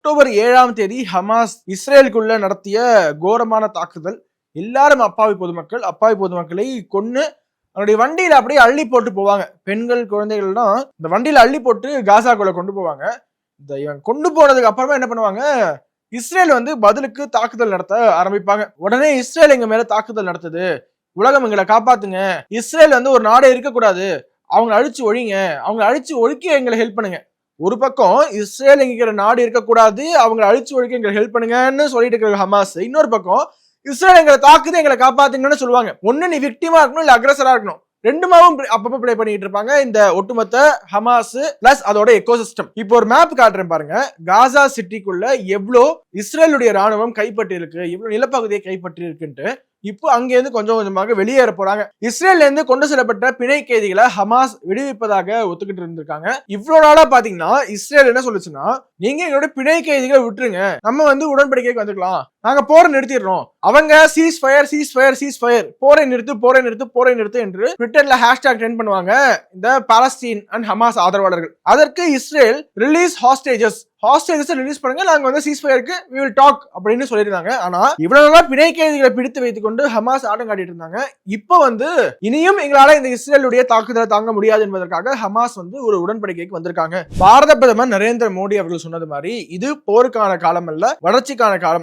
October 7ஆம் தேதி Hamas இஸ்ரேலுக்குள்ள நடத்திய கோரமான தாக்குதல். எல்லாரும் அப்பாவி பொதுமக்களை கொன்னு அவனுடைய வண்டியில அப்படியே அள்ளி போட்டு போவாங்க. பெண்கள் குழந்தைகள்லாம் இந்த வண்டியில அள்ளி போட்டு காசாக்குள்ள கொண்டு போவாங்க. இந்த இவன் கொண்டு போனதுக்கு அப்புறமா என்ன பண்ணுவாங்க, இஸ்ரேல் பதிலுக்கு தாக்குதல் நடத்த ஆரம்பிப்பாங்க. உடனே இஸ்ரேல் எங்க மேல தாக்குதல் நடத்துது, உலகம் எங்களை காப்பாத்துங்க, இஸ்ரேல் ஒரு நாடே இருக்கக்கூடாது, அவங்க அழிச்சு ஒழிங்க, அவங்க அழிச்சு ஒழிக்க எங்களை ஹெல்ப் பண்ணுங்க. ஒரு பக்கம் இஸ்ரேல் என்கிற நாடு இருக்கக்கூடாது, அவங்க அழிச்சு ஒழிக்க எங்களை ஹெல்ப் பண்ணுங்கன்னு சொல்லிட்டு இருக்கிற ஹமாஸ், இன்னொரு பக்கம் இஸ்ரேல் எங்களை தாக்குது எங்களை காப்பாத்துங்கன்னு சொல்லுவாங்க. ஒண்ணு நீ விக்டிமா இருக்கணும், இல்ல அக்ரஸரா இருக்கணும். ரெண்டுமாவும் அப்பப்ப பிளே பண்ணிட்டு இருப்பாங்க இந்த ஒட்டுமொத்த ஹமாஸ் பிளஸ் அதோட எக்கோசிஸ்டம். இப்போ ஒரு மேப் காட்டுறேன் பாருங்க. காசா சிட்டிக்குள்ள எவ்வளவு இஸ்ரேலுடைய ராணுவம் கைப்பற்றி இருக்கு, எவ்வளவு நிலப்பகுதியை கைப்பற்றி இருக்குன்ட்டு. இப்போ அங்க இருந்து கொஞ்சம் கொஞ்சமாக வெளியேற போறாங்க. இஸ்ரேல்ல இருந்து கொண்டு செல்லப்பட்ட பிணை கைதிகளை ஹமாஸ் விடுவிப்பதாக ஒத்துக்கிட்டு இருந்திருக்காங்க. இவ்வளவு நாளா பாத்தீங்கன்னா இஸ்ரேல் என்ன சொல்லுச்சுன்னா, நீங்க எங்களோட பிணை கைதிகளை விட்டுருங்க, நம்ம உடன்படிக்கைக்கு வந்துக்கலாம், நாங்க போரை நிறுத்திடுறோம். அவங்க சீஸ் ஃபயர் போரை நிறுத்து என்று ட்விட்டர்ல ஹேஷ்டாக் ட்ரெண்ட் பண்ணுவாங்க இந்த பாலஸ்தீன் அண்ட் ஹமாஸ் ஆதரவாளர்கள். அதற்கு இஸ்ரேல் ரிலீஸ் ஹாஸ்டேஜஸ் ரிலீஸ் பண்ணுங்க, நாங்க சீஸ்ஃபயருக்கு we will talk அப்படின்னு சொல்லியிருந்தாங்க. ஆனா இவ்வளவு பிணை கைதிகளை பிடித்து வைத்துக் கொண்டு ஹமாஸ் ஆட்டம் காட்டிட்டு இருந்தாங்க. இப்போ இனியும் எங்களால இந்த இஸ்ரேலுடைய தாக்குதலை தாங்க முடியாது என்பதற்காக ஹமாஸ் ஒரு உடன்படிக்கைக்கு வந்திருக்காங்க. பாரத பிரதமர் நரேந்திர மோடி அவர்கள் சொன்னது மாதிரி இது போருக்கான காலம் அல்ல, வளர்ச்சிக்கான காலம்.